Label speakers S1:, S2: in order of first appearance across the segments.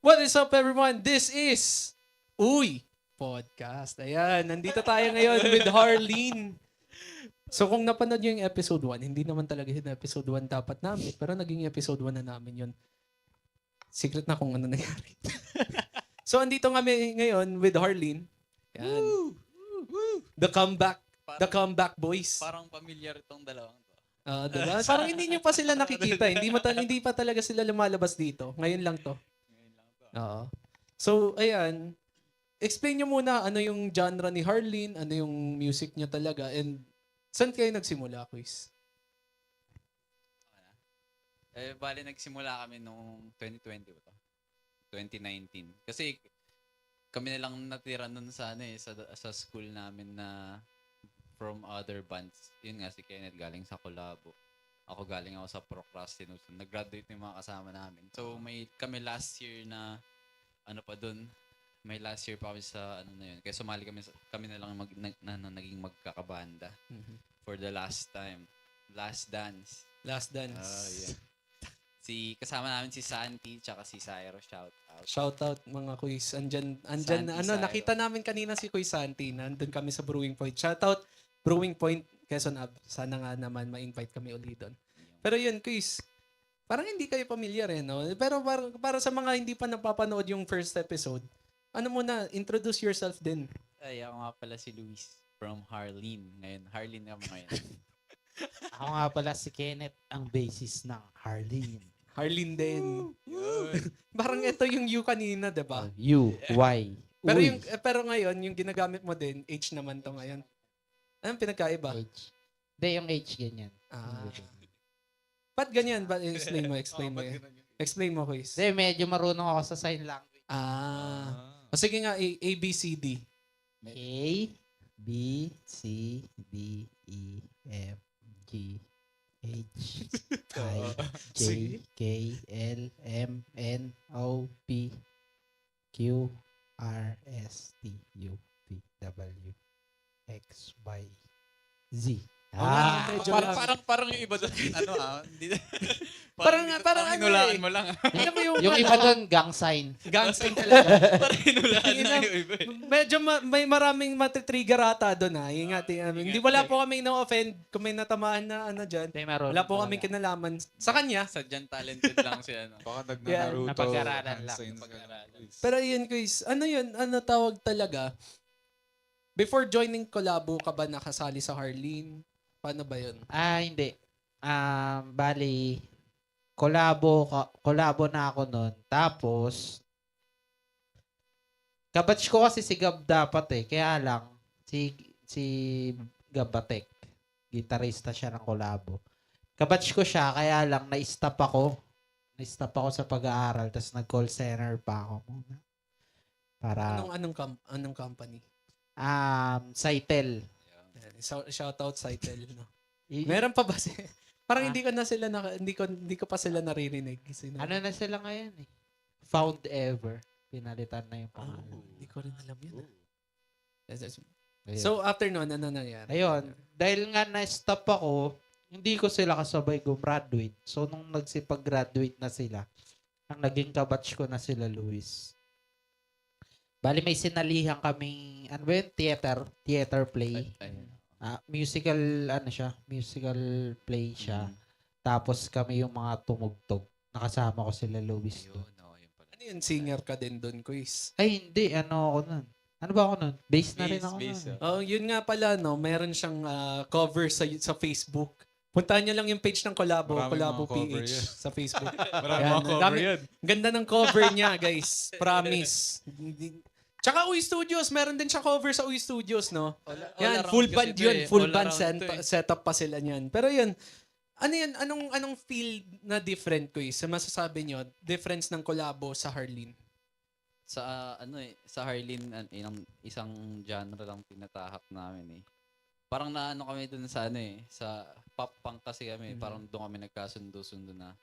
S1: What is up, everyone? This is Uy Podcast. Ayan, nandito tayo ngayon with Harleen. So kung napanood nyo yung episode 1, hindi naman talaga yung episode 1 dapat namin, pero naging episode 1 na namin yun. Secret na kung ano nangyari. So andito kami ngayon with Harleen. Ayan. The comeback. The comeback boys.
S2: Parang familiar itong dalawang to.
S1: Diba? Parang hindi nyo pa sila nakikita. Hindi pa talaga sila lumalabas dito. Ngayon lang to.
S2: Ngayon lang to.
S1: Oo. So, ayan. Explain nyo muna ano yung genre ni Harleen, ano yung music niya talaga, and saan kayo nagsimula, quiz?
S2: Bali nagsimula kami nung 2020 ba to? 2019. Kasi kami na lang natira nun sa sa school namin na from other bands. Yun nga si Kenneth galing sa Collabo. Ako galing ako sa Procrastination. Nag-graduate yung mga kasama namin. So kami last year na may last year pa kami sa na yun. Kaya sumali kami na lang naging magkakabanda for the last time. Last Dance.
S1: Last Dance.
S2: Yeah. Kasama namin si Santi tsaka si Syro, shout out.
S1: Shoutout mga quiz. Andyan
S2: Santi, Syro.
S1: nakita namin kanina si Kuy Santi. Nandun kami sa Brewing Point. Shoutout Brewing Point, Quezon Ave. Sana nga naman ma-invite kami ulit doon. Pero yun, quiz. Parang hindi kayo familiar no? Pero para sa mga hindi pa napapanood yung first episode, ano muna, introduce yourself din.
S2: Ay, ako nga pala si Luis from Harleen. Ngayon, Harleen ako ngayon.
S3: Ako nga pala si Kenneth, ang basis ng Harleen.
S1: Harleen din.
S2: Yun.
S1: Parang ito yung you kanina, di ba?
S3: U, Y.
S1: Pero
S3: Uy.
S1: pero ngayon, yung ginagamit mo din, H naman to ngayon. Anong pinagkaiba?
S3: H. Hindi, yung H ganyan.
S1: Ah. Ba't ganyan? Explain mo, explain mo. Explain mo, Chris.
S3: Hindi, medyo marunong ako sa sign language.
S1: O sige nga, A, B, C, D.
S3: A, B, C, D, E, F, G, H, I, J, K, L, M, N, O, P, Q, R, S, T, U, V, W, X, Y, Z.
S1: medyo lang.
S2: Parang yung iba doon, hindi.
S1: Parang ano
S2: hinulaan
S1: eh.
S2: mo lang.
S1: Alam mo
S3: Yung iba doon, gang sign.
S1: gang sign talaga.
S2: Parang hinulaan
S1: Yun
S2: lang
S1: ang-
S2: yung iba.
S1: Medyo may maraming matitrigger ata doon ha. Ingat. Hindi wala po kami na-offend kung may natamaan na ano dyan.
S3: Hindi, marunong.
S1: Wala po kaming kinalaman. Sa kanya.
S2: Sadyang talented lang siya.
S4: Baka
S1: Yeah.
S4: nagnanaruto.
S3: Napag-aralan lang.
S1: Pero yun, Chris, ano yun? Ano tawag talaga? Before joining Collabo ka ba nakasali sa Harleen? Paano ba yun?
S3: Hindi. Bali, kolabo na ako nun. Tapos, kabatch ko kasi si Gab dapat eh. Kaya lang, si Gabatek, gitarista siya ng kolabo. Kabatch ko siya, kaya lang, na-stop ako. Na-stop ako sa pag-aaral, tapos nag-call center pa ako muna. Para,
S1: Anong company?
S3: Cytel.
S1: Shoutout Cytel, no? Meron pa ba parang hindi ko pa sila naririnig.
S3: Ano na sila ngayon eh? Found Ever. Pinalitan na yung pangalan.
S1: Hindi ko rin alam yun.
S3: Ayun.
S1: So, after nun, ano nangyari?
S3: Ayun, dahil nga na-stop ako, hindi ko sila kasabay gumraduate. So, nung nagsipag-graduate na sila, ang naging kabatch ko na sila, Luis. Bali, may sinalihan kaming, ano ba yun? Theater play. Musical play siya. Tapos kami yung mga tumugtog. Nakasama ko sila, Luis.
S2: Yun, yun pala.
S1: Ano yun? Singer ka din doon, Quiz?
S3: Ay, hindi. Ano ako nun? Ano ba ako nun? Bass na rin ako
S2: Bass,
S3: nun.
S1: Oh, yun nga pala, no? Meron siyang cover sa Facebook. Puntahan niyo lang yung page ng Collabo,
S4: Maraming
S1: Collabo
S4: mga cover
S1: PH
S4: yan.
S1: sa Facebook.
S4: Marami
S1: Ayan,
S4: mga cover
S1: dami-
S4: yan.
S1: Ganda ng cover niya, guys. Promise. Tsaka Uy Studios, meron din siya cover sa Uy Studios, no? Yan, full band yun. Full band setup pa sila niyan. Pero yun, ano yan? Anong feel na different, Kuy? Sa masasabi nyo, difference ng Collabo sa Harleen?
S2: Sa Harleen, isang genre lang tinatahak namin eh. Parang naano kami dun sa sa pop punk kasi kami. Parang doon kami nagkasundo-sundo na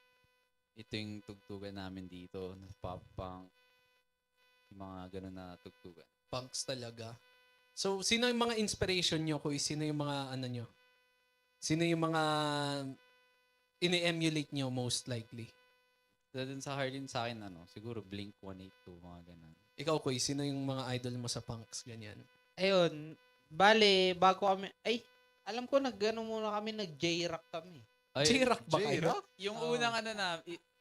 S2: ito yung tugtugan namin dito. Pop punk. Yung mga ganun na tugtugan.
S1: Punks talaga. So, sino yung mga inspiration nyo, Kuy? Sino yung mga ano nyo? Sino yung mga ini-emulate nyo most likely?
S2: Dun sa Harleen sa akin, siguro Blink-182, mga ganun.
S1: Ikaw, Kuy, sino yung mga idol mo sa punks? Ganyan.
S3: Ayun, bale, bago kami, alam ko muna kami, nag-J-Rock kami.
S1: J-Rock ba kayo?
S4: J-Rock?
S2: Yung
S3: Oo.
S2: unang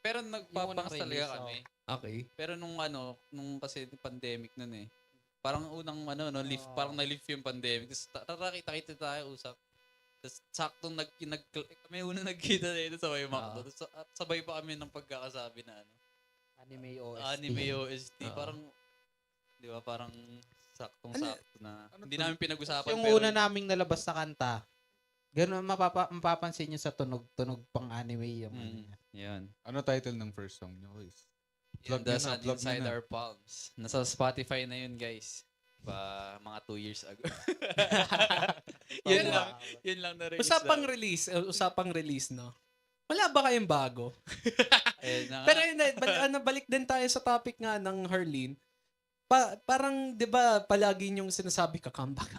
S2: pero
S3: Yung unang
S2: nagpapunks
S3: release,
S2: talaga kami.
S1: Okay.
S2: Pero nung kasi pandemic nun parang unang lift,
S3: Oo.
S2: parang na-lift yung pandemic. Tapos kita tayo, usap. Tapos saktong kami una nagkita dito sa may McDo. Tapos sabay pa kami ng pagkakasabi na
S3: Anime OST.
S2: anime OST.
S1: Oo.
S2: Parang, di ba, parang saktong-sakto na. Hindi namin pinag-usapan.
S3: Yung
S2: pero,
S3: una naming nalabas na kanta, ganun, mapapansin nyo sa tunog pang anime yung ano
S2: Mm,
S3: niya.
S2: yan.
S4: Ano title ng first song nyo, guys?
S2: Yan,
S4: Plug
S2: The
S4: nyo na,
S2: Sun
S4: plug nyo
S2: Inside
S4: na.
S2: Our Palms. Nasa Spotify na yun, guys. Mga 2 years ago. yun lang. Yun lang na-release.
S1: Usapang release, no? Wala ba kayong bago?
S2: Ayun na nga.
S1: Pero yun, balik din tayo sa topic nga ng Harleen. Parang, di ba, palagi yung sinasabi ka, comeback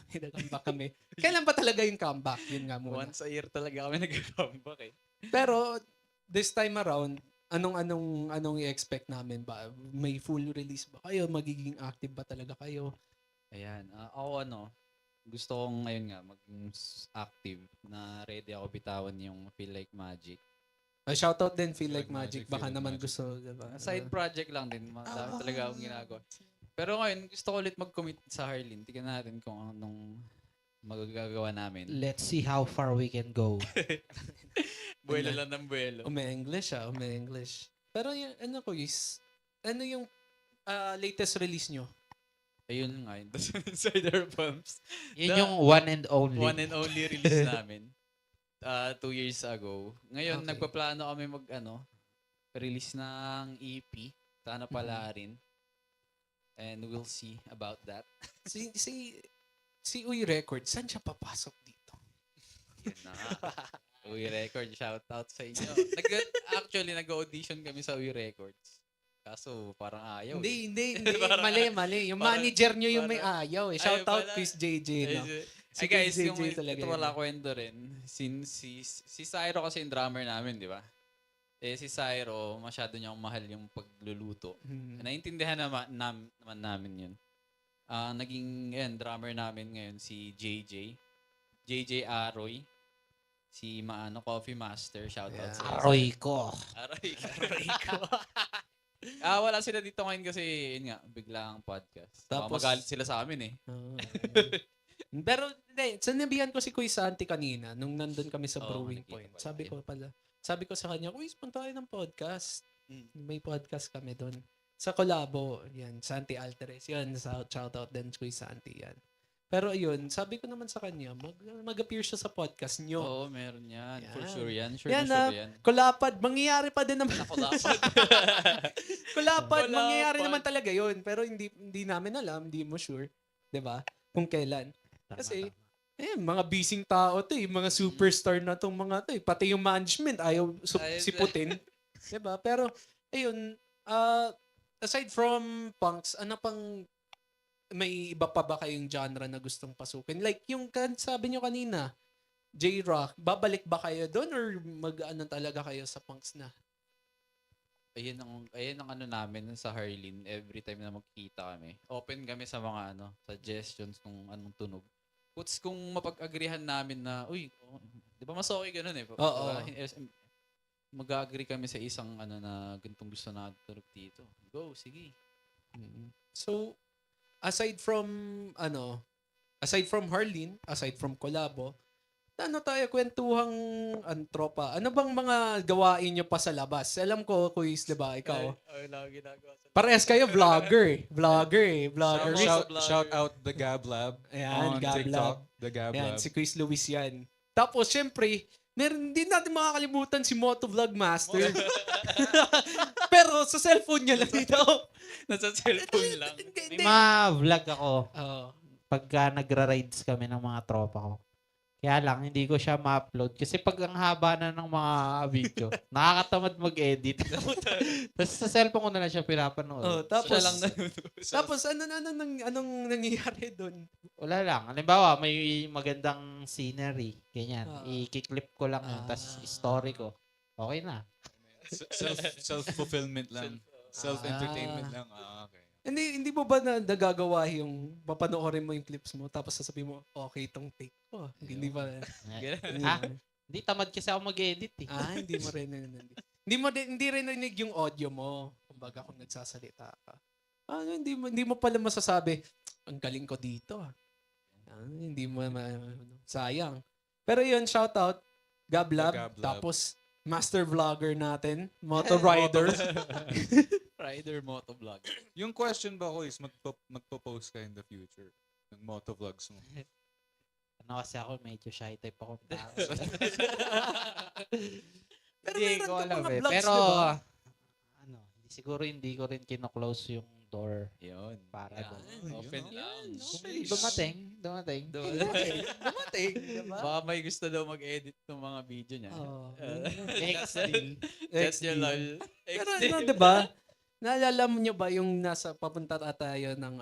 S1: kami. Kailan ba talaga yung comeback? Yun nga muna.
S2: Once a year talaga kami nag-comeback
S1: Pero, this time around, anong i-expect namin ba? May full release ba kayo? Magiging active ba talaga kayo?
S2: Ayan. Ako gusto kong ngayon nga maging active na ready ako bitawan yung Feel Like Magic.
S1: Shoutout din, Feel Like
S4: Feel Like
S1: Magic.
S4: Magic,
S1: Baka
S4: Feel Like
S1: naman
S4: Magic.
S1: gusto, diba?
S2: Side project lang din. Madami talaga akong ginagawa. Pero ngayon, gusto ko ulit mag-commit sa Harleen. Tignan natin kung anong magagawa namin.
S3: Let's see how far we can go.
S2: Buwelo lang ng buwelo.
S1: English. Pero yung, ano yung latest release nyo?
S2: Ayun nga yun. Inside Our Palms.
S3: Yun yung one and only.
S2: One and only release namin. 2 years ago. Ngayon,
S1: Okay.
S2: nagpaplano kami release ng EP. Sana pala rin. And we'll see about that.
S1: Si Uy Records, saan siya papasok dito?
S2: Yun na nga. Uy Records, shout out sa inyo. Actually, nag-audition kami sa Uy Records. Kaso, parang ayaw.
S1: Hindi.
S2: Parang-
S1: Mali. Yung
S2: parang-
S1: manager nyo yung may
S2: parang-
S1: ayaw.
S2: Ayaw
S1: Shout out
S2: pala.
S1: Chris JJ, no? Si
S2: Ay guys,
S1: Chris
S2: yung
S1: JJ talaga
S2: ito
S1: yun.
S2: wala kwento rin. Si Syro kasi yung drummer namin, di ba? Si Syro, masyado niyang mahal yung pagluluto. Naintindihan naman namin yun. Naging drummer namin ngayon si JJ Aroy. Si Coffee Master, shout out
S1: Yeah.
S2: sa
S3: Aroy ko.
S2: Aroy ko. Wala sila dito ngayon kasi yun nga, biglang podcast. Baka
S1: Tapos-
S2: magalit sila sa amin eh.
S1: Pero, hindi, sinabihan ko si Kuy Santi kanina nung nandun kami sa
S2: Oo,
S1: Brewing
S2: nakita
S1: Point.
S2: pala.
S1: Sabi ko sa kanya, Kuy, punta tayo ng podcast.
S2: Mm.
S1: May podcast kami doon. Sa collabo, yan, Santi Alteres. Yan, shoutout din Kuy Santi, yan. Pero yun, sabi ko naman sa kanya, mag-appear siya sa podcast nyo.
S2: Oo, meron yan. For
S1: Yan.
S2: sure yan. Sure
S1: Yan,
S2: na sure yan.
S1: Kulapad, mangyayari pa din naman.
S2: Nakulapad.
S1: Kulapad,
S2: Kulapad.
S1: mangyayari naman talaga yun. Pero hindi namin alam, hindi mo sure. 'Di ba? Kung kailan. Kasi, mga busy tao to eh. Mga superstar na tong mga to eh. Pati yung management, ayaw
S2: Ayun.
S1: siputin. 'Di ba? Pero, ayun, aside from punks, ano pang may iba pa ba kayong genre na gustong pasukin? Like yung sabi nyo kanina, J-Rock, babalik ba kayo doon or mag-ano talaga kayo sa punks na?
S2: Ayun ang ano namin sa Harleen every time na magkita kami. Open kami sa mga suggestions kung anong tunog. Puts kung mapag-agrihan namin na, uy, di ba mas okay ganun eh.
S1: Oo.
S2: Mag-agree kami sa isang na ganitong gusto na tunog dito. Go, sige.
S1: So, aside from Harleen, aside from collabo, kwentuhang tropa. Ano bang mga gawain nyo pa sa labas? Alam ko, Kuis, di ba? Ikaw.
S2: Ay, lang ginagawa sa
S1: Parehas kayo, vlogger. Vlogger.
S4: Shout out the Gab Lab
S1: Ayan,
S4: on
S1: Gab
S4: TikTok.
S1: Lab.
S4: The Gab
S1: Yan,
S4: Lab.
S1: si Kuis Luis yan. Tapos, syempre, hindi natin makakalimutan si Moto Vlogmaster. Pero sa cellphone niya lang dito.
S2: Nasa cellphone lang.
S3: May mga vlog ako
S1: Oo.
S3: pagka nagra-rides kami ng mga tropa ko. Kaya lang, hindi ko siya ma-upload. Kasi pag ang haba na ng mga video, nakakatamad mag-edit. Tapos sa cellphone ko na lang siya pinapanood.
S1: Oh, tapos,
S2: Siya lang nanonood.
S1: tapos anong nangyayari doon?
S3: Wala lang. Halimbawa, may magandang scenery. Ganyan.
S1: Ah.
S3: I-clip ko lang yun. Tapos story ko. Okay na.
S4: Self-fulfillment lang. Self-entertainment lang. Okay.
S1: Hindi mo ba nagagawa yung papanoorin mo yung clips mo tapos sasabihin mo, okay itong take ko. Hindi ba? Hindi
S3: Ah,
S1: ba?
S3: hindi tamad kasi ako mag-edit eh.
S1: Hindi mo rin hindi rin narinig yung audio mo. Kumbaga kung nagsasalita ka. Hindi mo pala masasabi, ang galing ko dito. Hindi mo sayang. Pero yun, shoutout, Gablab,
S4: Gablab.
S1: tapos master vlogger natin, Moto Rider.
S2: Rider motovlog.
S4: Yung question ba ko is magpo-post ka in the future ng motovlogs mo?
S3: Ano kasi ako, medyo shy type ako.
S1: Pero
S3: Hindi
S1: meron
S3: ko
S1: ka
S3: alam
S1: mga
S3: eh.
S1: vlogs,
S3: Pero,
S1: diba?
S3: siguro hindi ko rin kino-close yung door
S2: Yun.
S3: para doon.
S2: Open lang.
S1: Sheesh.
S3: Dumating.
S1: Dumating, diba?
S2: Baka may gusto daw mag-edit ng mga video niya.
S3: XD.
S2: That's your lol.
S1: Pero diba? Naalala mo nyo ba yung nasa papunta tayo ng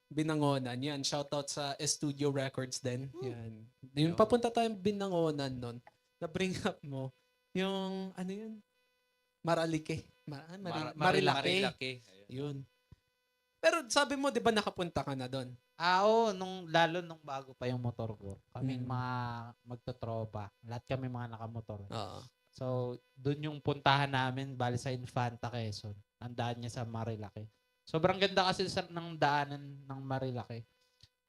S1: Binangonan? Yan, shoutout sa Studio Records din. Yan. Yung papunta tayong Binangonan nun, na-bring up mo, yung, Maralike. Marilake.
S2: Marilaki.
S1: Yun. Pero sabi mo, di ba nakapunta ka na doon?
S3: Oo, lalo nung bago pa yung motor ko. Kaming
S1: Mm.
S3: mga magtotropa. Lahat kami mga nakamotor.
S1: Oo.
S3: So, dun yung puntahan namin, bali sa Infanta, Quezon. Ang daan niya sa Marilake. Sobrang ganda kasi ng daanan ng Marilake.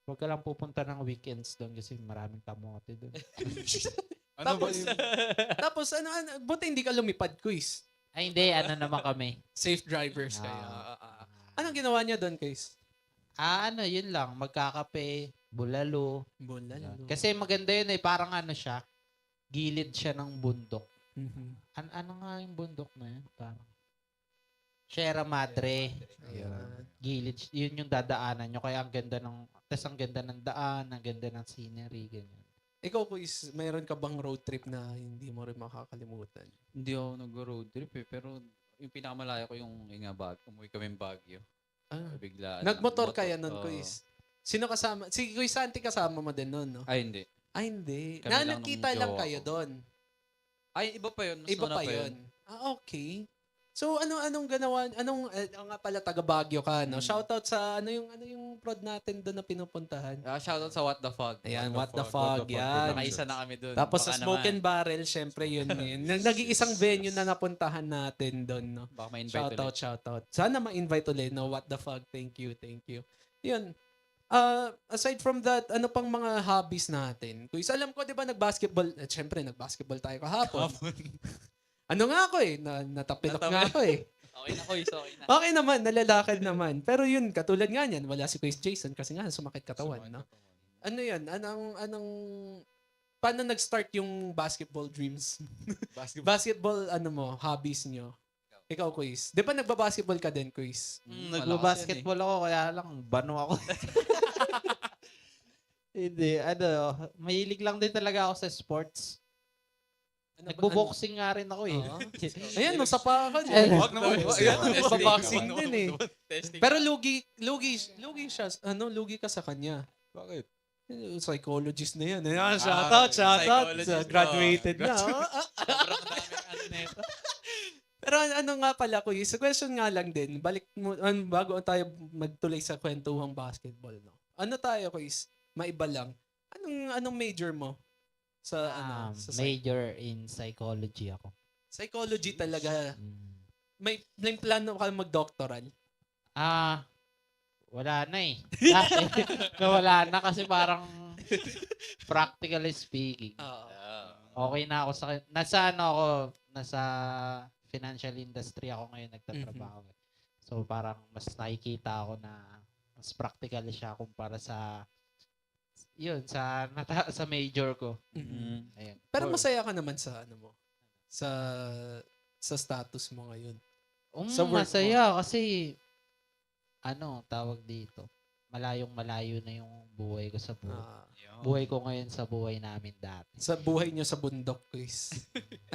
S3: Huwag ka lang pupunta ng weekends doon kasi maraming kamote doon.
S4: Ano ba
S1: Tapos,
S4: yung...
S1: tapos buti hindi ka lumipad quiz.
S3: Ay, hindi. Ano naman kami?
S1: Safe drivers kayo.
S3: Ah.
S1: Anong ginawa niya doon, Chris?
S3: Yun lang. Magkakape, bulalo.
S1: Bulalo.
S3: Kasi maganda yun eh. Parang siya. Gilid siya ng bundok.
S1: Mhm.
S3: Ano nga yung bundok na yun? Parang Sierra Madre.
S1: Ayan.
S3: Gilid. Yun yung dadaanan nyo. Kaya ang ganda ng daan, ang ganda ng scenery, ganyan.
S1: Ikaw, Quiz, mayroon ka bang road trip na hindi mo rin makakalimutan?
S2: Hindi ako nag-road trip eh. Pero yung pinakamalayo ko yung umuwi kami Baguio. Bigla.
S1: Nagmotor kaya nun, Quiz? Sino kasama? Si Quiz Santi kasama mo din nun, no?
S2: Ay, hindi.
S1: Hindi.
S2: Kami lang
S1: Nagkita
S2: nung
S1: lang
S2: jowa
S1: kayo
S2: ko.
S1: doon.
S2: Ay, iba pa yun. Mas
S1: Iba
S2: nauna
S1: pa yun. Okay. So anong ganawa, nga pala taga Baguio ka, no? Shoutout sa ano yung prod natin doon na pinupuntahan.
S2: Shoutout sa What the Fuck.
S1: Ayan,
S4: What
S1: what
S4: the
S1: the
S4: Fog,
S1: fog,
S4: What the Fog
S1: yan.
S2: Nakaisa na kami doon.
S1: Tapos sa
S2: Baka
S1: Smoke and
S2: naman,
S1: Barrel, syempre yun. Nag-iisang venue na napuntahan natin doon, no?
S2: Baka ma-invite ulit.
S1: Shoutout. Sana ma-invite ulit, no? What the fuck, thank you. Yun. Aside from that, ano pang mga hobbies natin? Kuis, alam ko, di ba, nag-basketball, syempre, nag-basketball tayo kahapon. Ano nga ako natapilok nga ako eh.
S2: Okay na, Kuis. Okay na.
S1: Okay naman, nalalakad naman. Pero yun, katulad nga niyan, wala si Kuis Jason kasi nga sumakit katawan, no? Ano yun? Paano nag-start yung basketball dreams? Basketball, hobbies nyo? Ikaw, Kuis. Di ba nagbabasketball ka din, Kuis?
S3: Nagbabasketball ako, kaya lang, bano ako. Hindi, mahilig lang din talaga ako sa sports. Nagbo-boxing nga rin ako eh.
S1: Oo. Ayan, nasa pa ka
S3: Eh,
S1: dyan.
S4: Wag naman.
S1: Ayan,
S4: Wag
S1: nasa
S4: naman.
S1: boxing din eh.
S2: Testing.
S1: Pero lugi siya. Lugi ka sa kanya.
S4: Bakit?
S1: Psychologist na yan. Ayan, shoutout.
S2: psychologist.
S1: Graduated na.
S2: Sobrang daming nito.
S1: Pero ano nga pala, Kuya, sa question nga lang din, balik mo, bago tayo magtuloy sa kwentuhang basketball, no? Ano tayo, Kuya? Maiba lang. Anong major mo? Sa
S3: major in psychology ako.
S1: psychology talaga. May plano ka mag-doctoral?
S3: Wala na eh. Dati, wala na kasi parang practically speaking. Okay na ako nasa financial industry ako ngayon nagtatrabaho. So parang mas nakikita ako na mas practical siya kumpara sa sa major ko. Ayun.
S1: Pero masaya ka naman sa sa status mo ngayon. Sa work
S3: Masaya kasi tawag dito. Malayong-malayo na yung buhay ko sa buhay. Buhay ko ngayon sa buhay namin dati.
S1: Sa buhay nyo sa bundok, Kuis.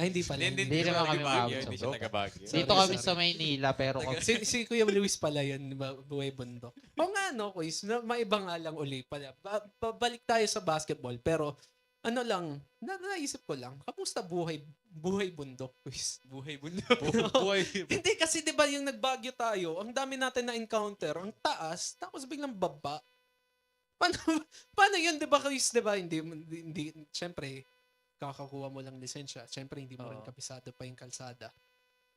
S1: Ay, hindi pala.
S3: Hindi naman kami maabot sa
S2: Hindi siya taga-Baguio.
S3: Dito kami sa Maynila pero
S1: Si Kuya Luis pala yan, di ba? Buhay bundok. O nga, no, Kuis, maiba nga lang uli pala. Pabalik tayo sa basketball, pero naisip ko lang, kamusta buhay Buhay bundok, quiz.
S2: Buhay bundok.
S4: Buhay.
S1: Hindi kasi 'di ba yung nagbagyo tayo, ang dami natin na encounter, ang taas, tapos biglang baba. Paano paano 'yun 'di ba, quiz, 'di ba? Hindi syempre kakakuha mo lang lisensya. Syempre hindi mo rin
S2: Oo.
S1: kabisado pa yung kalsada.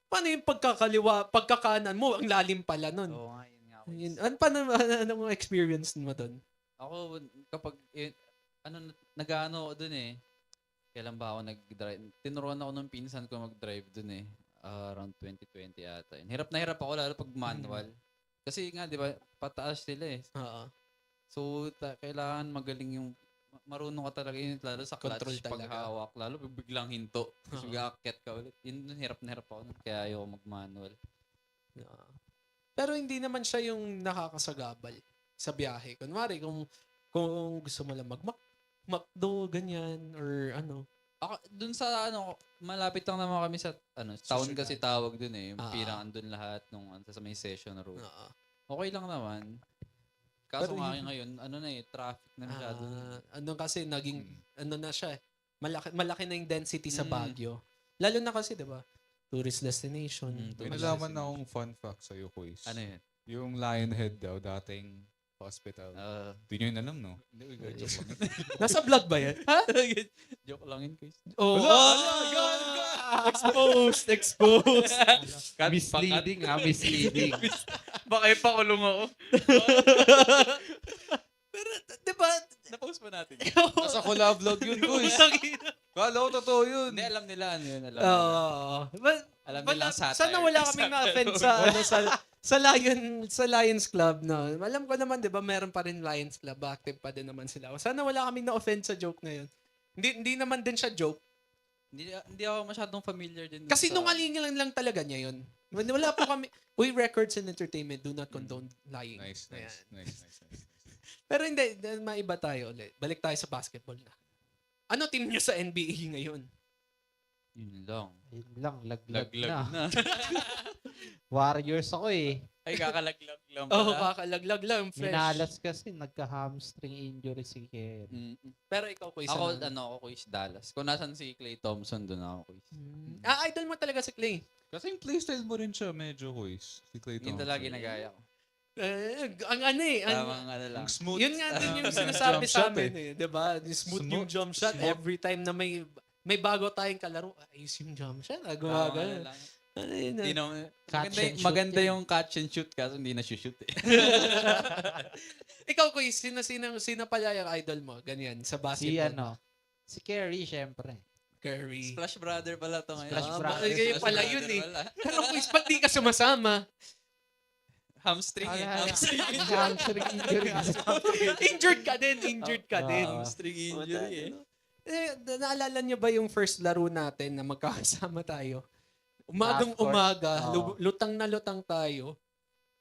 S1: Paano yung pagkakanan mo, ang lalim pala nun.
S2: Oo nga, yun nga.
S1: Yun, anong experience mo doon?
S2: Ako, kapag, nag-ano ako dun eh. Kailan ba ako nag-drive? Tinuruan ako ng pinsan ko mag-drive dun eh. Around 2020 ata. Yun. Hirap na hirap ako lalo pag manual. Kasi nga, di ba, pataas sila eh.
S1: Oo.
S2: So, kailangan magaling yung, marunong ka talaga yun, lalo sa clutch,
S1: Control talaga.
S2: paghawak, lalo pag biglang hinto. Tapos
S1: Oo.
S2: mag-aakyat ka ulit. Yun, hirap na hirap ako nun, kaya ayoko mag-manual.
S1: Yeah. Pero hindi naman siya yung nakakasagabal sa biyahe. Kunwari, kung gusto mo lang McDo, ganyan, or ano.
S2: Ako, dun sa malapit lang naman kami sa town
S1: syudad.
S2: kasi tawag dun eh. Yung
S1: Ah.
S2: pirang andun lahat nung sa may session road.
S1: Oo.
S2: Okay lang naman. Kaso
S1: Pero
S2: nga ngayon, traffic na masyado.
S1: Kasi naging,
S2: Hmm.
S1: na siya, malaki na yung density sa
S2: Mm.
S1: Baguio. Lalo na kasi, di ba? Tourist destination.
S2: Mm,
S4: May
S2: Tourist
S4: nalaman
S2: destination.
S4: na akong fun fact sa'yo, Quiz.
S2: Ano yun?
S4: Yung Lionhead daw, dating hospital. Di nyo yun alam, no? Hindi, joke lang.
S1: Nasa vlog ba yan? Ha?
S2: Joke lang yun, guys.
S1: Oh,
S4: Wala,
S1: exposed.
S3: Misleading misleading.
S2: Baka ipakulong ako.
S1: Pero, di ba?
S2: Na-post pa natin.
S4: Nasa collab vlog yun, Quiz. Kala ko totoo yun.
S2: Hindi, alam nila ano yun. Alam
S1: Oo.
S2: nila. Alam nila ang satire.
S1: Sana wala kaming na-offend sa Lions Club, no? Alam ko naman, di ba, meron pa rin Lions Club. Active pa din naman sila. Sana wala kaming na-offend sa joke na yun. Hindi naman din siya joke.
S2: Hindi ako masyadong familiar din.
S1: Kasi nungaling lang talaga niya yun. Wala po kami. We Records and Entertainment do not condone lying.
S4: Nice.
S1: Ayan.
S2: Pero
S1: Pero hindi, maiba tayo ulit. Balik tayo sa basketball na. Ano team niyo sa NBA ngayon?
S2: yun lang.
S3: Yun lang, laglag
S2: Laglag
S3: na.
S2: na.
S3: Warriors ako eh.
S2: Ay, kakalaglag lang
S1: Oh,
S2: pala.
S1: kakalaglag lang, fresh.
S3: Minalas kasi, nagka-hamstring injury si Kerry.
S2: Mm.
S1: Pero ikaw, Kuya,
S2: Ako, ako Quiz Dallas. Kung nasan si Klay Thompson, doon ako Quiz.
S1: idol mo talaga si Clay.
S4: Kasi yung playstyle mo rin siya, medyo, Quiz. Si Klay
S2: Yun
S4: Thompson.
S2: talaga ginagaya ko.
S1: Ang ano eh.
S2: Tamang ano lang.
S4: Ang smooth.
S1: Yun nga din yung sinasabi
S4: Jump
S1: sa
S4: shot
S1: amin eh. Diba? Smooth yung jump shot.
S4: Smooth.
S1: Every time na may bago tayong kalaro, ayos yung jump shot. Gawa
S2: Tamang
S1: ganun.
S2: lang.
S1: Ano yun?
S2: Hindi na,
S3: Catch
S2: maganda,
S3: and shoot
S2: maganda
S3: yan.
S2: yung catch and shoot kaso hindi na shoot eh.
S1: Ikaw, Kuya, sino pala yung idol mo? Ganyan, sa
S3: Si
S1: basketball.
S3: si Kerry, syempre.
S1: Curry.
S2: Splash Brother pala to ngayon.
S3: Splash Brother.
S1: Kayo pala
S2: Splash
S1: yun
S2: Brother
S1: eh.
S2: pala.
S1: Pero Kuya, ba't di ka sumasama?
S2: Hamstring eh. Hamstring
S3: Hamstring injury.
S1: Injured ka din.
S2: Hamstring injury eh.
S1: Naalala niyo ba yung first laro natin na magkakasama tayo? Umagang
S3: Half court.
S1: umaga,
S3: Oo.
S1: lutang na lutang tayo.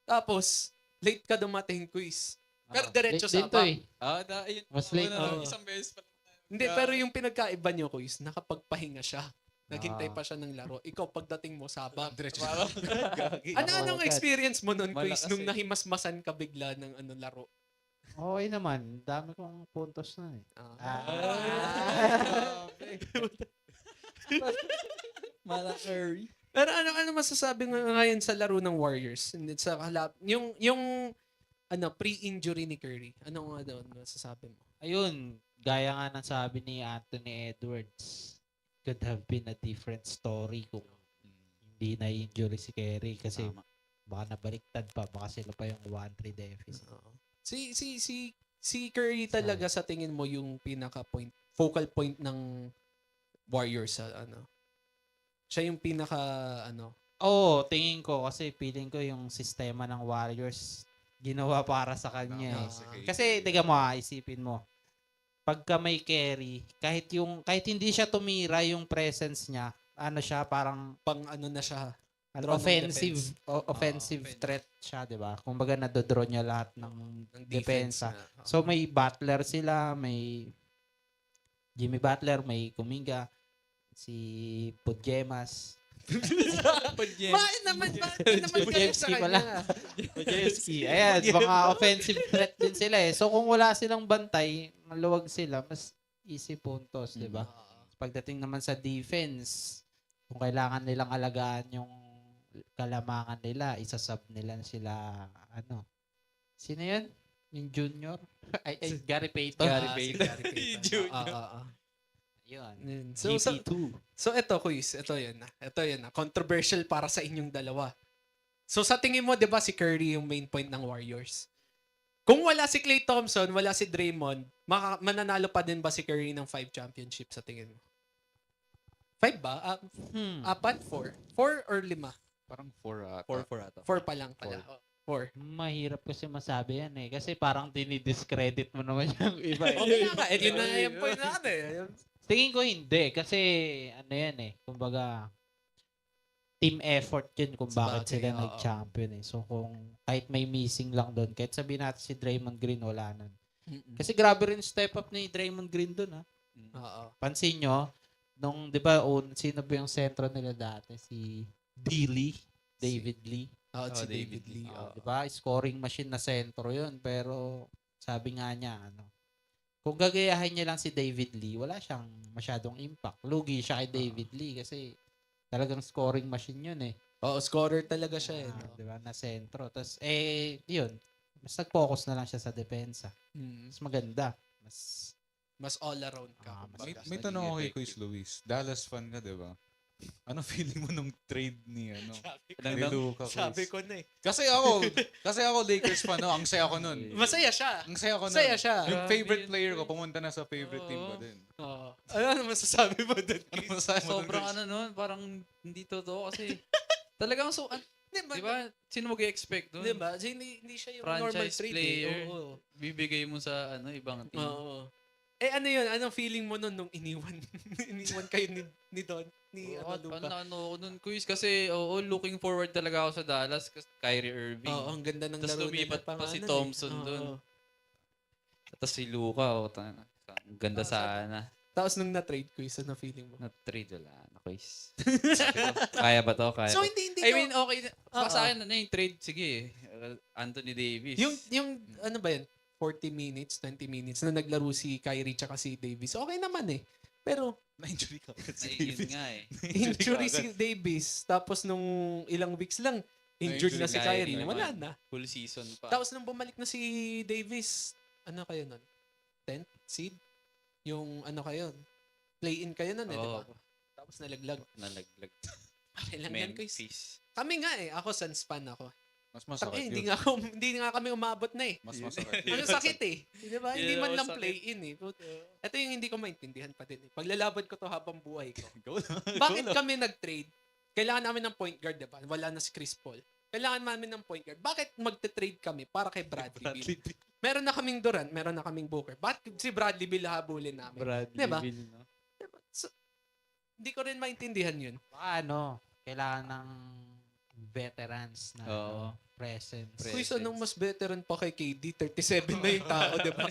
S1: Tapos, late ka dumating, Quiz. Pero diretso sa
S3: Dito eh.
S2: Ayun.
S3: Mas late.
S2: Oo.
S1: Oo.
S2: Isang beses pa.
S1: Hindi, pero yung pinagkaiba niyo, Quiz, nakapagpahinga siya. Naghintay
S3: Ah.
S1: pa siya ng laro. Ikaw, pagdating mo, sabag.
S4: Diretso.
S1: Anong
S3: agad.
S1: experience mo nun,
S2: Malakas
S1: Quiz, nung
S2: eh.
S1: nahimasmasan ka bigla ng laro?
S3: Okay naman. Dami kong puntos na eh.
S2: Mala Curry.
S1: Pero ano masasabi nga ngayon sa laro ng Warriors? Hindi sa yung pre-injury ni Curry. Ano nga doon masasabi mo?
S3: Ayun, gaya nga ng sabi ni Anthony Edwards, could have been a different story kung hindi na-injury si Kerry kasi
S2: Tama.
S3: baka nabaliktad pa, baka sila pa yung 1-3 deficit.
S1: Oo. Si Curry talaga sa tingin mo yung focal point ng Warriors sa Siya yung
S3: Oo, tingin ko kasi feeling ko yung sistema ng Warriors ginawa para sa kanya eh. Kasi tiga mo isipin mo. Pagka may carry, kahit hindi siya tumira yung presence niya, siya parang
S1: na siya.
S3: offensive
S1: offensive
S3: threat siya, 'di ba? Kumbaga nadodraw niya lahat ng
S1: Ng
S3: depensa.
S1: na.
S3: So may Butler sila, may Jimmy Butler, may Kuminga, si Pudgemas.
S1: Bakit naman kayo sa
S3: Pujevsky pala.
S1: kanya?
S3: Pujevsky. Ayan, mga offensive threat din sila eh. So kung wala silang bantay, maluwag sila, mas easy puntos, 'di ba? Pagdating naman sa defense, kung kailangan nilang alagaan yung kalamangan nila, isasub nila sila, sino yun? Yung junior? ay, Gary Payton.
S1: Gary Payton.
S2: Junior.
S3: Yun.
S1: Yun. So,
S3: GP2.
S1: so ito, quiz. Ito yun na. Ito yun na. Controversial para sa inyong dalawa. So sa tingin mo, di ba si Curry yung main point ng Warriors? Kung wala si Klay Thompson, wala si Draymond, mananalo pa din ba si Curry ng 5 championship sa tingin mo? 5 ba? 4? 4 or 5?
S4: Parang 4 ata.
S2: 4 ata.
S1: 4 pa lang pala. 4.
S3: Mahirap kasi masabi yan eh. Kasi parang dinidiscredit mo naman yung iba eh.
S1: Okay nga. Eh, yun na yung point natin.
S3: Tingin ko hindi. Kasi yan eh. Kumbaga, team effort yun kung bakit
S1: Sabagay,
S3: sila
S1: oo.
S3: nag-champion eh. So kung kahit may missing lang doon, kahit sabihin natin si Draymond Green, wala nun. Kasi grabe rin step up ni Draymond Green doon ha.
S1: Oo.
S3: Pansin nyo, nung di ba, sino ba yung sentro nila dati? Si David Lee.
S1: Si David Lee.
S3: Di ba? Scoring machine na sentro yun. Pero sabi nga niya, kung gagayahin niya lang si David Lee, wala siyang masyadong impact. Lugi siya kay David Lee kasi talagang scoring machine yun eh.
S1: Oo, scorer talaga siya. No?
S3: Di ba? Na sentro. Tapos, yun. Mas nag-focus na lang siya sa depensa. Mas maganda.
S1: Mas all around ka.
S4: May tanong ako kay Quiz Luis. Dallas fan ka, di ba? Ano feeling mo nung trade ni ni Luka?
S1: Sabi ko na eh.
S4: Kasi ako Lakers fan, no? Ang saya ko nun.
S1: Masaya siya.
S4: Ang saya ko nun.
S1: Masaya siya.
S4: Yung favorite player ko, pumunta na sa favorite team ko din.
S1: Oo. Ano masasabi mo doon?
S4: Ano masasabi mo dun,
S2: Sobrang
S4: Chris?
S2: nun, parang hindi totoo kasi talagang di ba? Sino mag-expect doon?
S1: Di ba? Hindi siya yung normal
S2: Franchise
S1: trade.
S2: player.
S1: Oo.
S2: Bibigay mo sa ibang team.
S1: Oo. Ano yun? Anong feeling mo nun nung iniwan kayo ni Don? Ni Luka?
S2: Ako nun, Quiz, kasi looking forward talaga ako sa Dallas kasi Kyrie Irving.
S1: Oo, ang ganda ng
S2: Tapos
S1: laro
S2: lumipat
S1: nila
S2: pa si
S1: pangalan
S2: Thompson
S1: Oo.
S2: dun. Tapos si Luka, ang ganda sana.
S1: Tapos nung na-trade ko, ano feeling mo?
S2: Na-trade wala na, Quiz. Kaya ba to? Kaya
S1: So,
S2: ba?
S1: hindi
S2: I mean, okay.
S1: Oo.
S2: Sa akin, yung trade, sige. Anthony Davis.
S1: yung ano ba yan? 40 minutes, 20 minutes na naglaro si Kyrie tsaka si Davis. Okay naman eh. Pero,
S4: Na-injury ka agad si
S2: Ay,
S4: Davis.
S2: yun nga eh.
S1: injury si Davis. Tapos nung ilang weeks lang, injured na si Kyrie.
S2: Kyrie.
S1: Wala na.
S2: Full season pa.
S1: Tapos nung bumalik na si Davis, ano kayo nun? 10th seed? Yung ano kayo? Play-in kayo nun eh, di ba? Tapos nalaglag.
S2: Nalaglag.
S1: Okay lang yan, guys.
S2: Memphis.
S1: Kami nga eh. Ako, Suns fan ako.
S4: Mas masakit yun.
S1: Hindi nga kami umabot na eh.
S4: Mas masakit
S1: Ang sakit eh. Di ba? Hindi
S2: Yun
S1: man
S2: ang
S1: lang
S2: sakit.
S1: play-in eh. Ito yung hindi ko maintindihan pa din eh. Paglalaban ko to habang buhay ko.
S4: Go lang.
S1: Bakit kami nag-trade? Kailangan namin ng point guard, diba? Wala na si Chris Paul. Kailangan namin ng point guard. Bakit magte-trade kami para kay Bradley Beal? Meron na kaming Durant, meron na kaming Booker. Bakit si Bradley Beal habulin namin? Diba?
S3: Bill, no?
S1: So, hindi ko rin maintindihan yun.
S3: Baka kailangan ng veterans na presence.
S1: Kuis, anong mas veteran pa kay KD? 37 na yung tao, diba?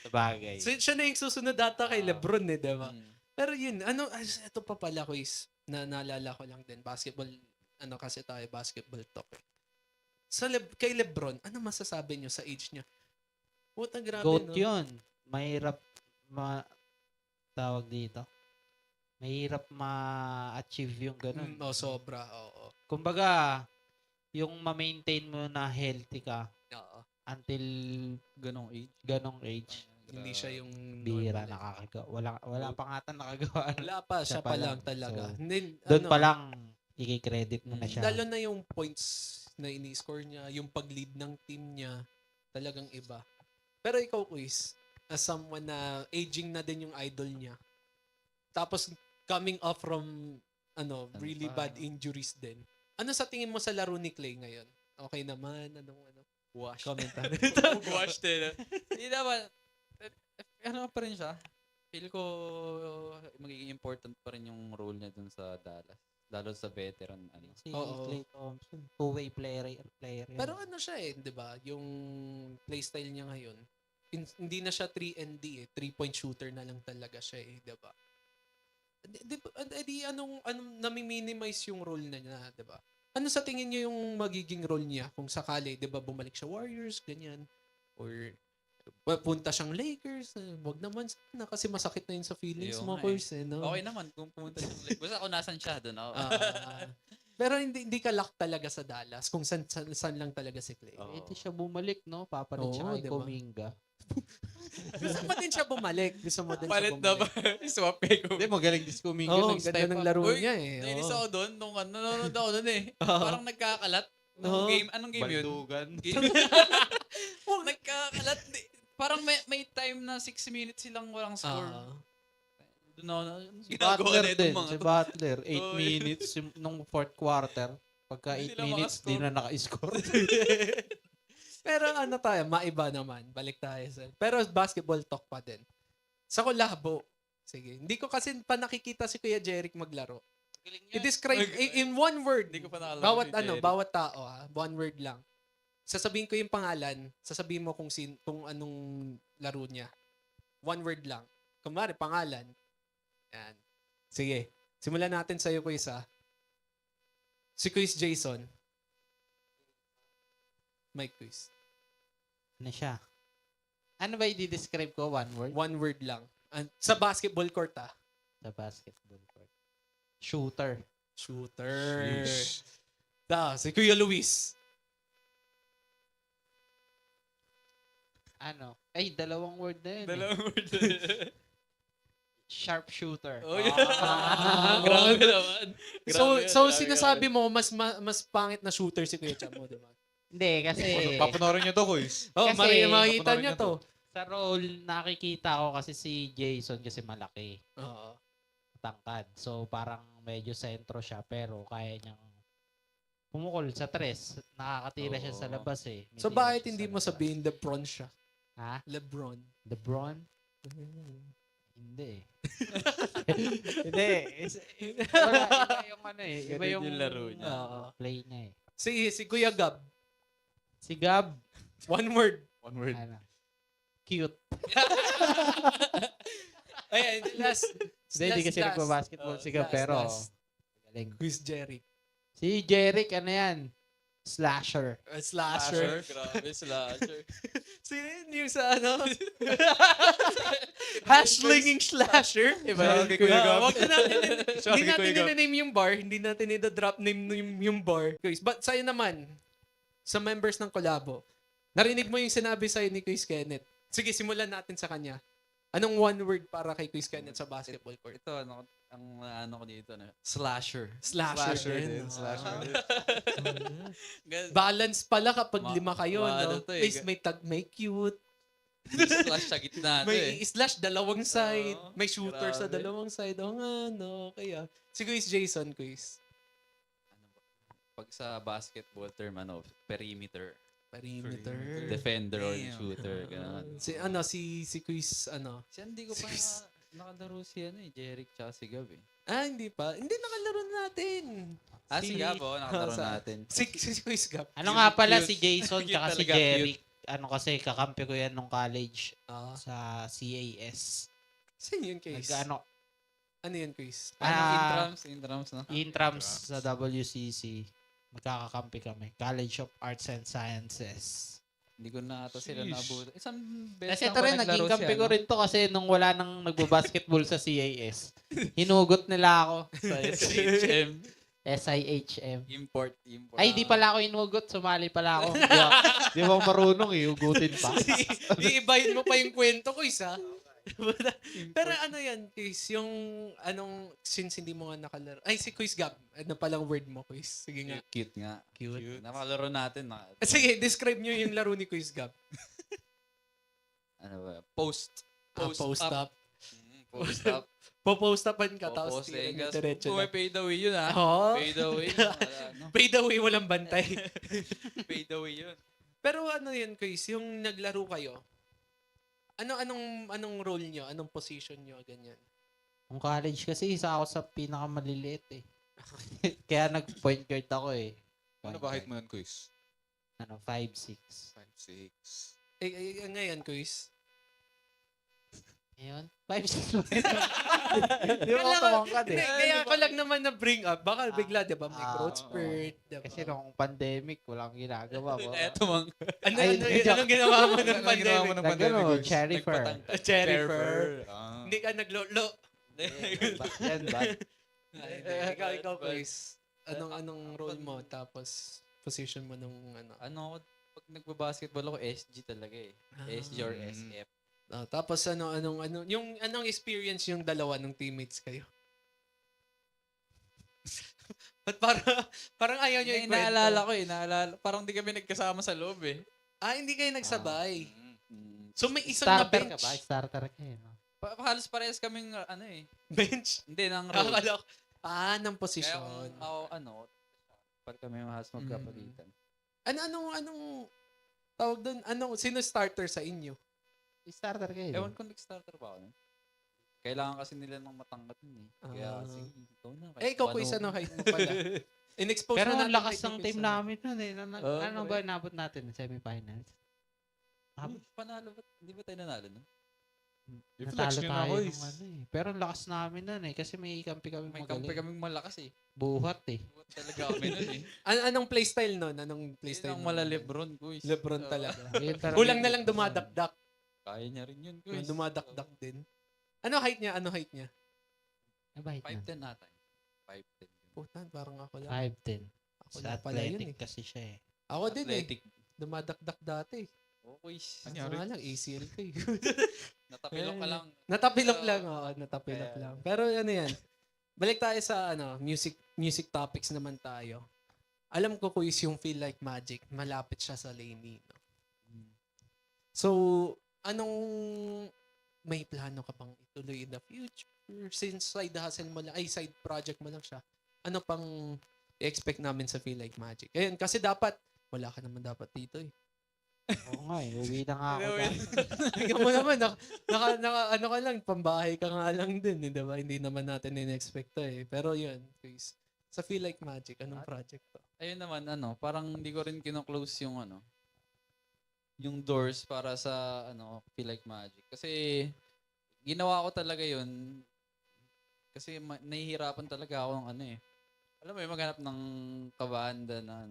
S3: Sabagay.
S1: So, siya na yung susunod data kay LeBron eh, diba?
S2: Mm.
S1: Pero yun, ito pa pala, Kuis, na naalala ko lang din. Basketball, kasi tayo, basketball talk. Kay LeBron, ano masasabi nyo sa age niya? Puta, grabe,
S3: Goat
S1: no?
S3: yun. Mahirap tawag dito. Mahirap ma-achieve yung ganun.
S1: Sobra, oo.
S3: Kumbaga, yung ma-maintain mo na healthy ka
S1: Oo.
S3: until ganong age.
S1: Hindi siya yung
S3: Bihira
S1: normal.
S3: nakakagawa. Wala pa nga ata nakagawa.
S1: Wala pa, siya pa lang talaga.
S3: So,
S1: Then,
S3: doon pa lang, i-credit mo na siya.
S1: Lalo na yung points na ini-score niya, yung pag-lead ng team niya, talagang iba. Pero ikaw, Kuis, as someone na aging na din yung idol niya, tapos coming off from really bad injuries din. Ano sa tingin mo sa laro ni Klay ngayon? Okay naman?
S2: Wash.
S1: Komentar.
S2: Wash din. Hindi naman. Pa rin siya. Feel ko magiging important pa rin yung role niya dun sa Dallas. Lalo sa veteran.
S3: Si
S1: Oo.
S3: Klay Thompson, two-way player. Yun.
S1: Pero siya di ba? Yung playstyle niya ngayon, hindi na siya 3-and-D eh. 3-point shooter na lang talaga siya eh, di ba? Anong nami-minimize yung role na niya, di ba? Ano sa tingin niyo yung magiging role niya kung sakali, di ba, bumalik siya Warriors, ganyan? Or punta siyang Lakers. Wag naman sana kasi masakit na yun sa feelings
S2: Ayun
S1: mo,
S2: nga
S1: Kuis. No?
S2: Okay naman kung pumunta siya. Basta kung nasan siya, doon ako.
S1: Pero hindi ka lock talaga sa Dallas kung san lang talaga si Clay.
S2: Oo.
S3: Hindi siya bumalik, no? Papalit siya
S1: Oo,
S3: kay
S1: diba?
S3: Kuminga.
S1: Gusto mo din siya bumalik. Gusto mo din
S2: Palit
S1: siya
S2: na ba?
S1: bumalik.
S2: Swap kay ko.
S3: Hindi, magaling din si Kuminga.
S1: Oo, ang ganda ng laro
S2: Uy,
S1: niya eh.
S2: nainis
S1: Oo.
S2: ako doon nung nanonood ako doon eh.
S1: Oo.
S2: Parang nagkakalat. Nung
S1: Oo.
S2: game, anong game yun?
S3: Baldugan.
S2: Nagkakalat. Parang may time na 6 minutes silang walang score. Doon ako na,
S3: Si
S2: ginagawa
S3: Butler
S2: na
S3: din.
S2: itong mga
S3: Si
S2: to.
S3: Butler. 8
S2: Oo,
S3: minutes nung fourth quarter. Pagka
S2: Hindi
S3: 8
S2: sila
S3: minutes, di
S2: makascore.
S3: na naka-score.
S1: Pero ano tayo, maiba naman. Balik tayo sa... Pero basketball talk pa din. Sa Kulabo. Sige. Hindi ko kasi pa nakikita si Kuya Jeric maglaro. I-describe in one word.
S2: Hindi ko pa nakalaro
S1: Bawat
S2: si Jerry.
S1: bawat tao one word lang. Sasabihin ko yung pangalan, sasabihin mo kung anong laro niya. One word lang. Kumari pangalan. Yan. Sige. Simulan natin sa iyo, Kuya, si Quiz Jason. Mike Quiz.
S3: Ano siya? Ano ba i-describe ko? One word?
S1: One word lang. Sa basketball court
S3: Sa basketball court. Shooter.
S1: Shooter.
S4: Sheesh.
S1: Si Kuya Luis.
S3: Ano? Ay, dalawang word na yun.
S2: Dalawang word.
S3: Sharp shooter.
S2: Oh, yeah.
S1: Grabe
S2: naman.
S1: So sinasabi mo mas pangit na shooter si Kuya Chamo, di ba?
S3: Hindi, kasi
S4: Papanoorin niyo to, Kuis.
S1: Oh,
S3: Kasi,
S1: makikita
S4: papanoorin
S1: niya
S4: niyo
S1: to.
S3: sa role, nakikita ko kasi si Jason kasi malaki.
S1: Oo.
S3: Tangkad. So, parang medyo sentro siya, pero kaya niyang pumukol sa tres. Nakakatira siya sa
S2: Oo.
S3: labas eh. May
S1: So
S3: tira
S1: bakit
S3: siya
S1: hindi
S3: sa
S1: mo
S3: labas.
S1: sabihin LeBron siya?
S3: Ha?
S1: LeBron.
S3: LeBron? Hindi. Hindi. Wala, iba yung ano eh. Iba
S2: Ganun
S3: yung
S2: yung laro niya.
S1: Oo.
S3: play niya eh.
S1: Si Kuya Gab.
S3: Si Gab,
S1: One word.
S4: One word.
S3: ano, cute.
S1: Ayan, last.
S3: Hindi kasi nagpa-basketball si Gab, pero
S1: last.
S3: galing.
S1: Quiz Jerry.
S3: Si Jeric, ano yan? Slasher.
S1: Slasher.
S2: Grabe, slasher.
S1: Sino yun yung sa ano? Hashlinging slasher.
S2: Iba
S4: Sorry, Kuya Gab.
S1: Wag na natin.
S4: Sorry,
S1: Hindi natin
S4: Kuya Gab.
S1: name yung bar. Hindi natin drop name yung bar. Quiz. But sa'yo naman, sa members ng Collabo, narinig mo yung sinabi sa'yo ni Quiz Kenneth. Sige, simulan natin sa kanya. Anong one word para kay Quiz Kenneth sa basketball court?
S2: Ito, ano ko dito, slasher.
S1: Slasher
S4: din.
S1: din.
S4: Slasher din.
S1: Balance pala kapag lima kayo,
S2: ano
S1: no?
S2: to eh.
S1: May cute.
S2: Slash sa gitna to
S1: May
S2: eh.
S1: slash dalawang side.
S2: Oo,
S1: May shooter sa
S2: grabe.
S1: dalawang side. Oo nga, no? Kaya. Si Quiz Jason, Quiz.
S2: Pag sa basketball term, perimeter.
S1: Perimeter.
S2: Defender or
S4: Damn.
S2: shooter. Ganun.
S1: Si Quiz, ano?
S2: Kasi hindi ko pa nakalaro si Jeric tsaka si Gab eh.
S1: Hindi pa. Hindi nakalaro natin.
S2: Si Gab, nakalaro
S1: sa-
S2: natin.
S1: Si Quiz Gab.
S3: Ano nga pala
S2: Cute.
S3: si Jason
S2: Cute
S3: tsaka si
S2: talaga,
S3: Jeric. Ano kasi, kakampi ko yan nung college
S1: Ah.
S3: sa CAS.
S1: Saan yun, Quiz?
S3: Ano
S1: Yun, Quiz?
S2: Intrams, no?
S3: intrams sa WCC. Magkakakampi kami. College of Arts and Sciences.
S2: Hindi ko na ata sila
S4: Sheesh.
S2: nabuto. Isang beses
S3: Kasi
S2: lang
S3: ito
S2: pa
S3: rin,
S2: naglaro
S3: naging kampi
S2: si,
S3: ko rin to kasi nung wala nang nagbabasketball sa CAS. Hinugot nila ako
S2: sa SHM.
S3: SIHM.
S2: Import.
S3: Ay, di pala ako hinugot. Sumali pala ako. Di ba marunong eh. Hugutin pa.
S1: Iibahin mo pa yung kwento, Quiz, ha? Pero ano yan, Quiz? Yung since hindi mo nga nakalaro. Ay, si Quiz Gab. Ano palang word mo, Quiz? Sige nga.
S2: Cute nga.
S1: Cute.
S2: Nakalaro natin.
S1: Sige, describe nyo yung laro ni Quiz Gab.
S2: Ano ba? Post
S1: Post up.
S2: Post up.
S1: Post upan ka, tapos
S2: Poposting
S1: tira
S2: ka.
S1: diretso
S2: Kung may
S1: na.
S2: fade away yun ha.
S1: Oo.
S2: Fade away.
S1: Fade away, walang bantay.
S2: Fade away yun.
S1: Pero ano yun, Quiz? Yung naglaro kayo, anong role nyo? Anong position nyo? Ganyan.
S3: Nung college kasi, isa ako sa pinakamaliliit eh. Kaya nag-point guard ako eh.
S4: Ano ba height mo yan, Kuis?
S3: 5'6".
S4: 5'6".
S1: Ngayon, Quiz.
S3: Ayun. 5-6. Di
S1: Kaya
S3: ba
S1: lang-
S3: tumangkad
S1: Hindi,
S3: eh?
S1: kaya ko lang naman na bring up. Baka bigla, di ba, may
S3: Ah,
S1: growth spurt. Di ba?
S3: Kasi nung pandemic, walang ginagawa.
S2: Kaya tumang
S3: Ay,
S1: Anong ginawa mo ng
S4: Anong ginawa mo
S1: pandemic?
S4: ng pandemic,
S3: Nagano,
S4: guys?
S3: cherry fur.
S1: Cherry fur.
S4: Ah.
S1: Hindi ka naglolo.
S3: Back then, bad.
S1: Ikaw, Chris. Anong role mo? Tapos, position mo nung ano?
S2: Ano ako, pag nagbabasketball ako, SG talaga eh. SG or
S4: Mm.
S2: SF.
S1: Tapos anong experience yung dalawa ng teammates kayo? Ba't parang ayaw nyo ikwento?
S2: Naalala ko eh, parang di kami nagkasama sa loob eh.
S1: Hindi kayo nagsabay.
S2: Mm.
S1: So may isang
S3: Starter
S1: na
S3: ka
S1: bench.
S3: ba? Starter ka eh. No?
S2: Halos parehas kaming ano eh.
S1: Bench?
S2: Hindi, ng role.
S1: Akala ko. Ng
S2: Kaya
S1: posisyon.
S2: kung ako, pag kami halos magkapalitan.
S1: Anong tawag doon? Sino starter sa inyo?
S3: Starter ka eh.
S2: Ewan ko nag-starter ba ako nun? Kailangan kasi nila ng matangkat nun eh. Kaya
S1: Ah.
S2: sige, ikaw na.
S1: Ikaw ko isa ng height mo pala. In-expose
S3: Pero
S1: na
S3: ang
S1: natin
S3: lakas
S1: kay
S3: ng
S1: Chris,
S3: team
S1: ano?
S3: namin nun eh.
S2: Oo,
S3: Ano
S2: pre.
S3: ba nabot natin? Semifinals?
S2: Panalo ba? Hindi ba tayo nanalo nun?
S4: I-flex
S3: Natalo
S4: nyo na
S3: tayo
S4: ako,
S3: nung ano eh. Pero ang lakas namin nun eh. Kasi may kampi kami
S2: May
S3: magaling.
S2: kampi kaming malakas eh.
S3: Buhat eh.
S2: Buhat talaga kami nun eh.
S1: Anong playstyle nun? Anong playstyle
S2: Yun ang
S1: nun?
S2: mala Lebron, guys.
S1: Lebron
S2: Oo.
S1: talaga.
S3: Yun talaga
S1: Kulang
S3: yung-
S1: na lang dumadakdak.
S2: Kaya niya rin yun, guys.
S1: Dumadakdak din. Ano height niya? Ano height niya?
S3: Ano ba height na?
S2: 5'10 ata. 5'10.
S1: Putan, parang ako lang.
S3: 5'10.
S1: Ako
S3: Sa
S1: lang pala yun
S3: athletic
S1: eh.
S3: kasi siya eh.
S1: Ako din eh.
S2: Athletic.
S1: Dumadakdak dati.
S2: Okay.
S1: Kaso
S4: Anyari?
S1: nga lang, ACL ko eh.
S2: Natapilok ka lang.
S1: Natapilok lang, oo. Natapilok
S2: Kaya-
S1: lang. Pero ano yan. Balik tayo sa music topics naman tayo. Alam ko quiz yung Feel Like Magic. Malapit siya sa Lainey. No? So, anong may plano ka pang ituloy in the future? Since side hustle mo lang, side project mo lang siya. Ano pang i-expect namin sa Feel Like Magic? Ayun, kasi dapat, wala ka naman dapat dito eh.
S3: Oo nga eh. Uwi na nga ako.
S2: Uwi.
S3: dahil.
S1: Tingnan mo naman, ano ka lang, pambahay ka nga lang din, eh, diba? Hindi naman natin in-expect to eh. Pero yun, please. Sa Feel Like Magic, anong project to?
S2: Ayun naman, parang hindi ko rin kino-close yung doors para sa, Feel Like Magic. Kasi, ginawa ko talaga yun. Kasi, nahihirapan talaga ako ng alam mo yung maghanap ng kabanda na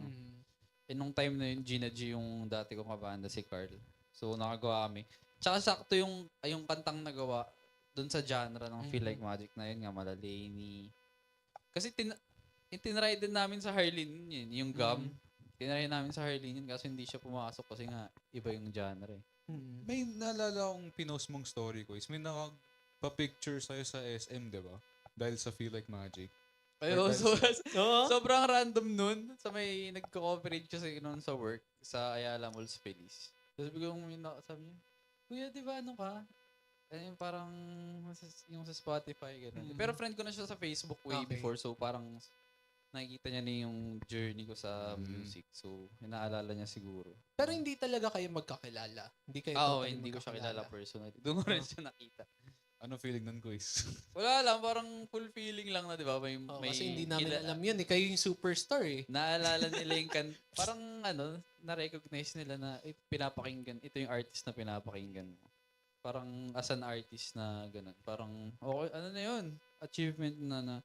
S2: nung time na yun, Gina G yung dati kong kabanda, si Carl. So, nakagawa kami. Tsaka sakto yung kantang nagawa dun sa genre ng Feel Like Magic na yun nga, Malaleni. Kasi tinry din namin sa Harleen yun, yung gum. Tinry namin sa Harleen yun kasi hindi siya pumasok kasi nga iba yung genre eh.
S4: May naalala akong pinost mong story ko is may nakapapicture sa'yo sa SM, di ba? Dahil sa Feel Like Magic.
S2: Ayun,
S1: Oo.
S2: sobrang random nun. Sa may nagko-cooperate kasi nun sa work sa Ayala Malls Feliz. Tapos biglang sabi niya, Kuya, di ba ka? Yung parang yung sa Spotify, gano'n. Pero friend ko na siya sa Facebook way
S1: Okay.
S2: before. So parang nakikita niya na yung journey ko sa music. So, inaalala niya siguro.
S1: Pero hindi talaga kayo magkakilala. Hindi kayo totally
S2: Hindi ko siya
S1: magkakilala.
S2: kilala personally. Doon ko rin siya nakita.
S4: Ano feeling nun, quiz?
S2: Wala lang, parang full feeling lang na, di ba? May
S1: Kasi hindi namin alam yun. Kayo yung superstar eh.
S2: Naalala nila yung parang na-recognize nila na pinapakinggan. Ito yung artist na pinapakinggan mo. Parang as an artist na gano'n. Parang, okay, na yun? Achievement na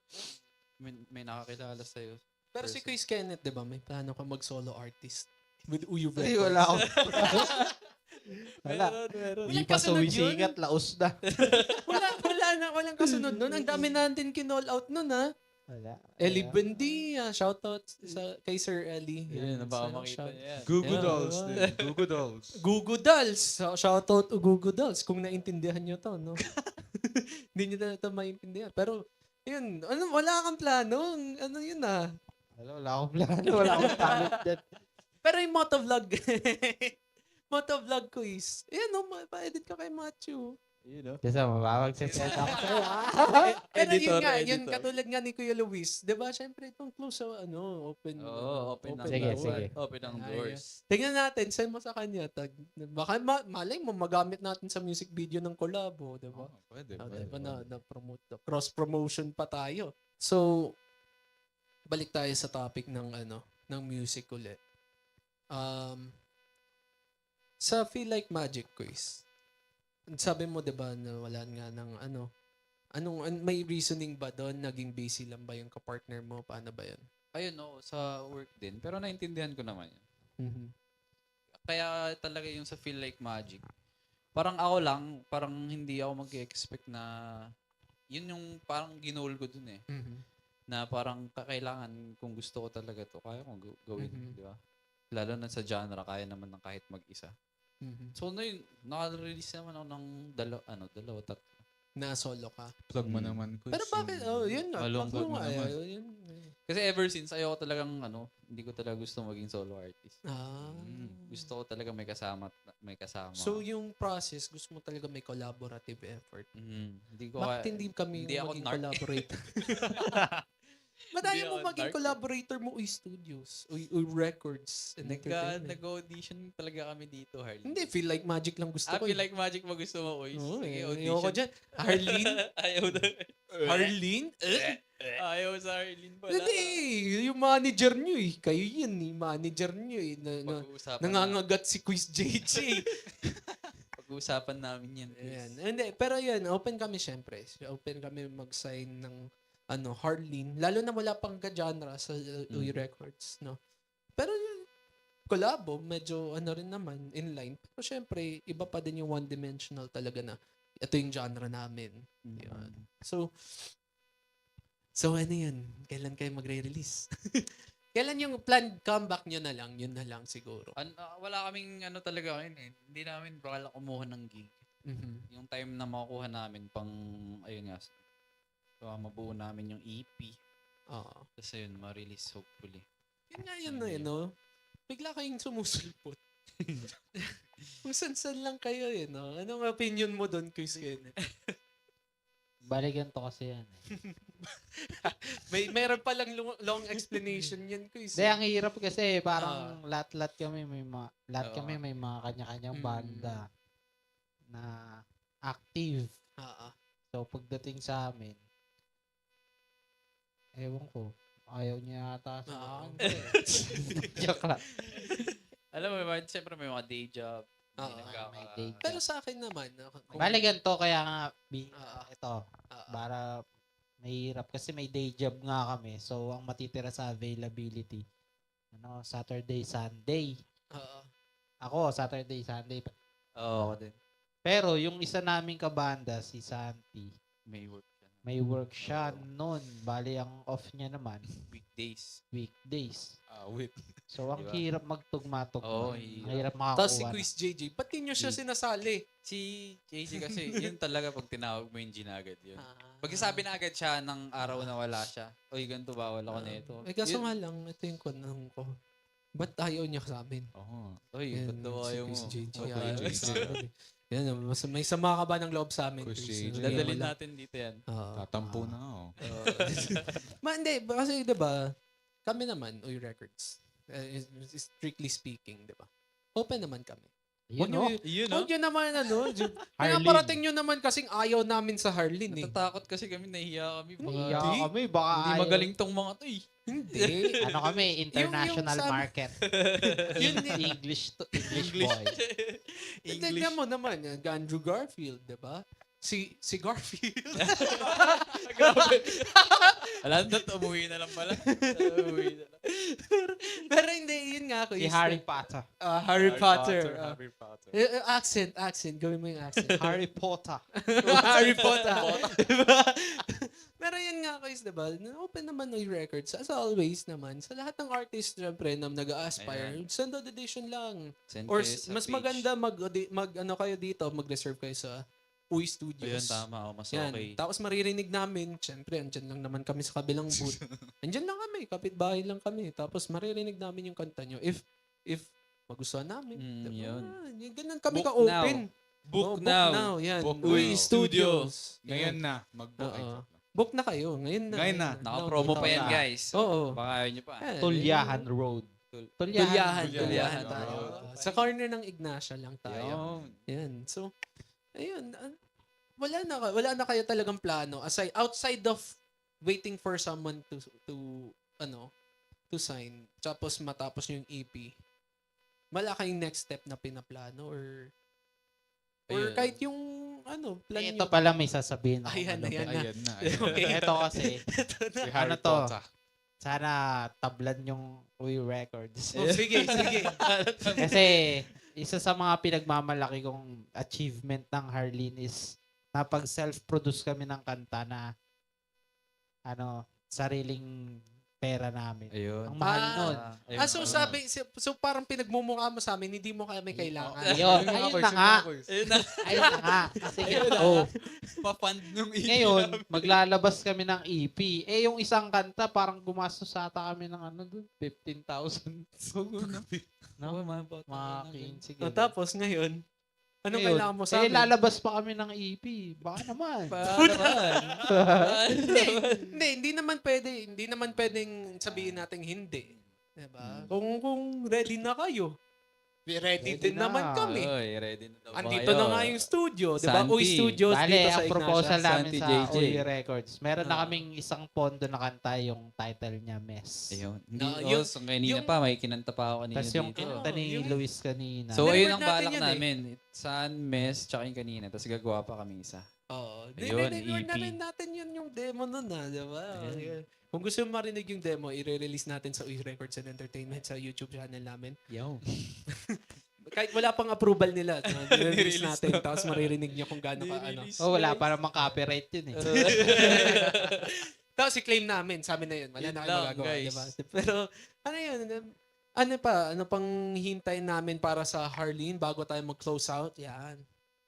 S2: may nakakilala sa'yo.
S1: Pero si Chris Kenneth, di ba, may plano ka mag-solo artist with Uyu
S3: Ay,
S1: Records.
S3: wala ako. Wala.
S2: Meron.
S3: Hindi
S1: Walang
S3: pa
S1: kasunod
S3: sumisikat, laos na.
S1: Walang kasunod nun. Ang dami natin kinall out nun, ha?
S3: Wala.
S1: Ellie Buendia. Shoutout kay Sir Ellie.
S2: Yan, baka makita
S1: shout-
S2: niya yan.
S4: Google
S1: Yeah,
S4: Dolls
S1: wow.
S4: din. Google Dolls.
S1: Google Dolls. Shoutout to Google Dolls. Kung naintindihan nyo to, no? Hindi nyo na ito maintindihan. Pero, yun. Wala kang plano. Ano yun, ah?
S3: Wala akong plano. Wala akong talent dyan.
S1: Pero yung motovlog, motovlog quiz. Ayan, no, pa-edit ka kay Matthew.
S3: Kasi mapapagsiset ako sa'yo.
S1: Pero yun
S2: Editor,
S1: nga, yun
S2: editor.
S1: katulad nga ni Kuya Luis. Di ba, syempre, itong close sa, open.
S2: Open ang
S3: Sige,
S2: doors.
S3: sige.
S2: Open ang doors.
S1: Tingnan natin, send mo sa kanya. Baka malay mo, magamit natin sa music video ng collabo, di ba?
S4: Pwede,
S1: Di
S4: pwede.
S1: ba na-promote, cross-promotion pa tayo. So, balik tayo sa topic ng ng music ulit. Sa Feel Like Magic quiz, Sabi mo 'di ba na wala nga ng may reasoning ba doon? Naging busy lang ba yung kapartner mo? Paano ba 'yun?
S2: Ayun, no, sa work din. Pero naintindihan ko naman yun.
S1: Mhm.
S2: Kaya talaga yung sa Feel Like Magic. Parang ako lang, parang hindi ako mag-expect na yun yung parang ginol ko dun eh.
S1: Mhm.
S2: Na parang kakailangan kung gusto ko talaga to, kaya kong gawin,
S1: Mhm.
S2: di ba? Lalo na sa genre, kaya naman ng kahit mag-isa.
S1: Mhm.
S2: So, na yun, naka-release naman ako ng dalawa, tatlo.
S1: Na solo ka.
S4: Plug mo
S2: Mm.
S4: naman, Quiz.
S1: Pero bakit? Oh, yun nga.
S2: Malungkot
S1: Plug mo nga,
S4: naman.
S1: yun.
S2: Kasi ever since, ayoko talagang, hindi ko talaga gusto maging solo artist.
S1: Ah.
S2: Gusto ko talaga may kasama.
S1: So, yung process, gusto mo talaga may collaborative effort.
S2: Hindi ko
S1: Bakit hindi kami
S2: hindi ako
S1: maging
S2: narc.
S1: collaborator? Madaya
S2: Hindi
S1: mo
S2: ako
S1: maging
S2: narc.
S1: collaborator mo Uy Studios, Uy Records, and entertainment.
S2: Nag-audition talaga kami dito, Harley.
S1: Hindi, Feel Like Magic lang gusto ko.
S2: Feel Like Magic mo gusto mo, Uy.
S1: Oo,
S2: Sige,
S1: ayoko
S2: audition.
S1: dyan. Harleen?
S2: Ayaw na.
S1: Harleen?
S2: Ayaw sa Harleen pala.
S1: Hindi, yung manager nyo eh. Kayo yan eh, manager nyo eh. Nangangagat si Quiz JJ.
S2: Pag-uusapan namin yan.
S1: Ayan. Hindi, pero yan, open kami syempre. Open kami mag-sign ng Harleen. Lalo na wala pang ka-genre sa Uy Records, no? Pero yung collabo, medyo rin naman, inline. Pero syempre, iba pa din yung one-dimensional talaga na ito yung genre namin. Yan. So ano yan? Kailan kayo magre-release? Kailan yung planned comeback nyo na lang? Yun na lang siguro.
S2: Wala kaming talaga ngayon eh. Hindi namin bakal kumuha ng gig.
S1: Mhm.
S2: Yung time na makukuha namin pang, ayun nga, mabuo namin yung EP.
S1: Oo.
S2: Tapos ayun, ma-release hopefully.
S1: Yun nga yun, no? Bigla kayong sumusulpot. Kung san-san lang kayo, no? Anong opinion mo doon, Chris Kenneth?
S3: Balikan to kasi yan.
S1: Meron palang long explanation yan, Chris.
S3: Hindi, ang hirap kasi parang lahat-lahat kami may mga kanya-kanyang
S1: Mm.
S3: banda na active.
S1: Oo.
S3: So, pagdating sa amin, ewan ko, ayaw niya yata sa akin. Joke lang.
S2: Alam mo, siyempre may mga day job. Hindi
S1: Oo,
S3: may day job.
S1: Pero sa akin naman,
S3: Balikan to, kaya nga, ito,
S1: Oo.
S3: para mahirap. Kasi may day job nga kami. So, ang matitira sa availability, Saturday, Sunday.
S1: Oo.
S3: Ako, Saturday, Sunday.
S2: Oo, ako din.
S3: Pero, yung isa naming kabanda, si Santi,
S2: May work siya.
S3: may work siya noon. Bali, ang off niya naman,
S2: Weekdays.
S3: weekdays.
S4: Wait.
S3: So, ang
S2: Diba?
S3: hirap magtugma-tugma.
S2: Oo,
S3: Mahirap makakuha.
S1: Tapos si Quiz JJ, ba't di nyo siya sinasali?
S2: Si JJ kasi, yun talaga pag tinawag mo yung ginagad yun.
S1: Ah.
S2: Pag sabi na agad siya ng araw na wala siya, oy, ganito bawal ako nito.
S1: Eh, kaso
S2: Yun.
S1: nga lang, ito yung tanong ko. Ba't ayaw niya sa amin?
S4: Oo.
S2: Oy, ba't daw
S1: si
S2: ayaw mo?
S1: Quiz JJ.
S2: Ba't
S1: ayaw
S2: ayaw
S1: sa
S2: mo?
S1: amin. Yan, may sama ka ba ng loob sa amin?
S4: Quiz
S1: Chris?
S4: JJ.
S2: Dadalhin
S1: Wala.
S2: natin dito yan.
S1: Oo.
S4: Tatampo na ako.
S1: Hindi, kasi diba, kami naman, Uy Records, strictly speaking, diba? Open naman kami.
S3: Yun, no?
S1: Huwag nyo naman,
S3: Harleen.
S1: pinaparating nyo naman kasing ayaw namin sa Harleen, eh.
S2: Natatakot kasi kami, nahihiya kami. Baka,
S3: Nahiya
S1: Hindi.
S3: kami, baka
S2: hindi
S3: ayaw.
S2: magaling tong mga to eh.
S1: Hindi.
S3: Ano kami, international
S1: yung sa-
S3: market.
S1: Yun,
S3: English boy.
S1: tignan mo naman, Andrew Garfield, diba? Si Garfield.
S2: Alam na, umuwi na lang pala. Umuwi na lang.
S1: Pero hindi, yun nga ako.
S3: Si Harry Potter.
S1: Harry Potter.
S2: Harry Potter.
S1: Accent. Gawin mo yung accent.
S3: Harry Potter.
S1: Harry Potter. Diba? Pero yun nga guys, diba? Open naman Uy Records. As always naman, sa lahat ng artist, syempre, na nag-aspire, standard edition lang.
S2: Send
S1: Or
S2: kayo sa
S1: mas
S2: page.
S1: maganda kayo dito, mag-reserve kayo sa Uy Studios.
S2: Ayun, tama. Mas
S1: Yan.
S2: okay.
S1: Tapos maririnig namin, syempre, andyan lang naman kami sa kabilang booth. Andyan lang kami, kapitbahay lang kami. Tapos maririnig namin yung kanta nyo. If magustuhan namin.
S2: Yun.
S1: Ganun kami
S2: Book
S1: ka-open.
S2: Book
S1: Oh,
S2: now.
S1: Yan.
S4: Book
S1: Uy
S4: now.
S1: Studios.
S4: Ngayon
S1: Yan.
S4: na. Mag-book.
S1: Oo. Book na kayo. Ngayon na.
S4: Ngayon na.
S2: Naka-promo pa yan,
S3: na.
S2: guys.
S1: Oo.
S2: Baka ayaw nyo pa.
S1: Yan.
S3: Tulyahan Road.
S1: Tulyahan
S2: Tulyahan
S1: tayo.
S2: Road.
S1: Sa corner ng Ignacia lang tayo.
S2: Ayun.
S1: Yan. So, ayun. Wala na kayo talagang plano outside of waiting for someone to sign tapos matapos yung EP. Wala kayong next step na pinaplano or Or
S2: Ayun.
S1: kahit yung plan
S3: Ito
S1: nyo.
S3: pala may sasabihin ako.
S1: Ayan,
S3: ano.
S1: ayan.
S4: Ayan na.
S1: Okay.
S3: Ito kasi,
S4: Si Harry
S3: Ano to?
S4: Potter.
S3: sana tablan yung Uy Records.
S1: Oh, sige, sige.
S3: Kasi isa sa mga pinagmamalaki kong achievement ng Harleen is napag self-produce kami ng kanta na sariling pera namin.
S2: Ayun.
S3: Ang mahal
S1: Ah.
S3: nun.
S2: Ayun.
S1: So parang pinagmumukha mo sa amin, hindi mo kami kailangan.
S3: Ayun, ayun na nga.
S2: Ayun na.
S3: Ayun na nga. Kasi oh,
S2: Pa-fund nung EP
S3: ngayon,
S2: namin.
S3: maglalabas kami ng EP. Eh, yung isang kanta, parang gumastos ata kami ng 15,000.
S2: No, mga
S3: Mga 15.
S1: O, tapos ngayon, anong
S3: Ngayon,
S1: kailangan mo sa amin?
S3: lalabas pa kami ng EP. Baka naman.
S1: Hindi naman pwedeng sabihin natin hindi. Diba? Kung ready na kayo. Ready din
S3: na.
S1: naman kami.
S2: Oy, ready na daw
S1: Andito
S2: kayo.
S1: na nga yung studio, di ba?
S2: Santi.
S1: Uy Studios
S3: Bale,
S1: dito sa
S3: ang proposal
S1: Ignacia.
S3: namin
S2: Santi
S3: sa
S2: JJ.
S3: Uy Records, meron na
S1: Ah.
S3: kaming isang pondo na kanta, yung title niya, Mess.
S2: Ayun. Hindi,
S1: No,
S2: yung, kanina
S1: yung-
S2: pa, may kinanta pa ako kanina
S3: Tapos yung
S2: dito.
S3: kanta ni
S1: yung-
S3: Luis kanina.
S2: So,
S1: Nirecord
S2: ayun ang
S1: natin
S2: balak
S1: yun eh.
S2: namin. San, Mess, tsaka yung kanina. Tapos gagawa pa kami isa.
S1: Oo.
S2: Ayun,
S1: Nirecord na
S2: EP.
S1: rin natin yun yung demo nun di ba?
S2: Ayun.
S1: Kung gusto mo marinig yung demo, i-release natin sa Uy Records and Entertainment sa YouTube channel namin.
S3: Yo.
S1: Kahit wala pang approval nila, i-release natin. Tapos maririnig nyo kung gaano ka
S3: Oh, wala pa namang copyright yun eh.
S1: Tapos i-claim namin, sabi na yun. Wala
S2: Yun
S1: na kayo
S2: lang,
S1: magagawa,
S2: guys.
S1: diba? Pero, ano pang hintayin namin para sa Harleen bago tayo mag-close out? Yan.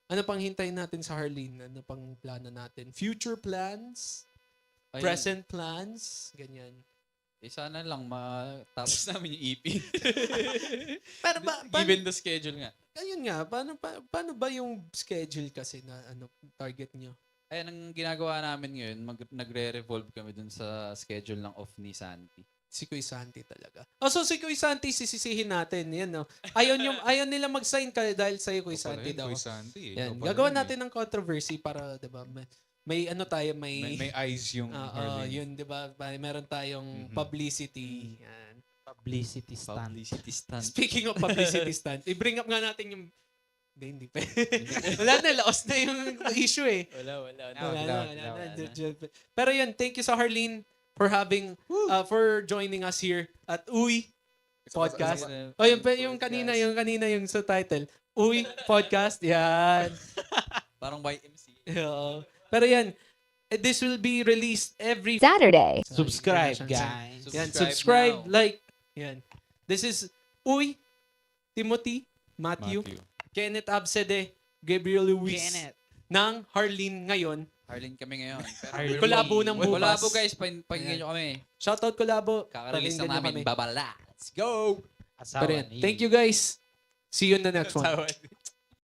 S1: Ano pang hintayin natin sa Harleen? Ano pang plano natin? Future plans?
S2: Ayun.
S1: Present plans? Ganyan.
S2: Sana lang matapos namin yung EP.
S1: Pero
S2: Given the schedule nga.
S1: ayun nga, paano ba yung schedule kasi na target nyo?
S2: Ayan, ang ginagawa namin ngayon, nagre-revolve kami dun sa schedule ng off ni Santi.
S1: Si Kuy Santi talaga. So si Kuy Santi sisisihin natin. Yan, no? Ayaw nila mag-sign ka dahil sa'yo Kuy Santi daw.
S4: Kuy Santi.
S1: Yan.
S4: Ikaw pala
S1: Gagawa
S4: yun
S1: natin ng controversy para, 'di ba? May
S4: May eyes yung Harleen.
S1: yun, 'di ba? Meron tayong publicity. Yan.
S3: Publicity stunt.
S2: Publicity stunt.
S1: Speaking of publicity stunt, i-bring up nga natin yung hindi pa. Wala na, laos na yung issue eh.
S2: Wala.
S1: Wala na. Pero yun, thank you sa Harleen for for joining us here at Uy Podcast. Oh, yung kanina yung sa title. Uy Podcast. Yan.
S2: Parang YMC.
S1: Oo. Pero yan, this will be released every
S5: Saturday.
S3: Subscribe, guys.
S1: Yan,
S2: Subscribe
S1: subscribe, like. Yan. This is Uy, Timothy, Matthew, Kenneth Absede, Gabriel Luis
S3: Kenneth.
S1: ng Harleen ngayon.
S2: Harleen kami ngayon.
S3: Harleen.
S1: Collabo ng bukas.
S2: Collabo guys, pakinggan nyo kami.
S1: Shoutout collabo.
S2: Kakarelease
S1: Pakinggan
S2: na
S1: nyo
S2: namin.
S1: kami.
S2: Babala. Let's go!
S1: Pero yan, thank you guys. See you in the next one.
S2: Tawad.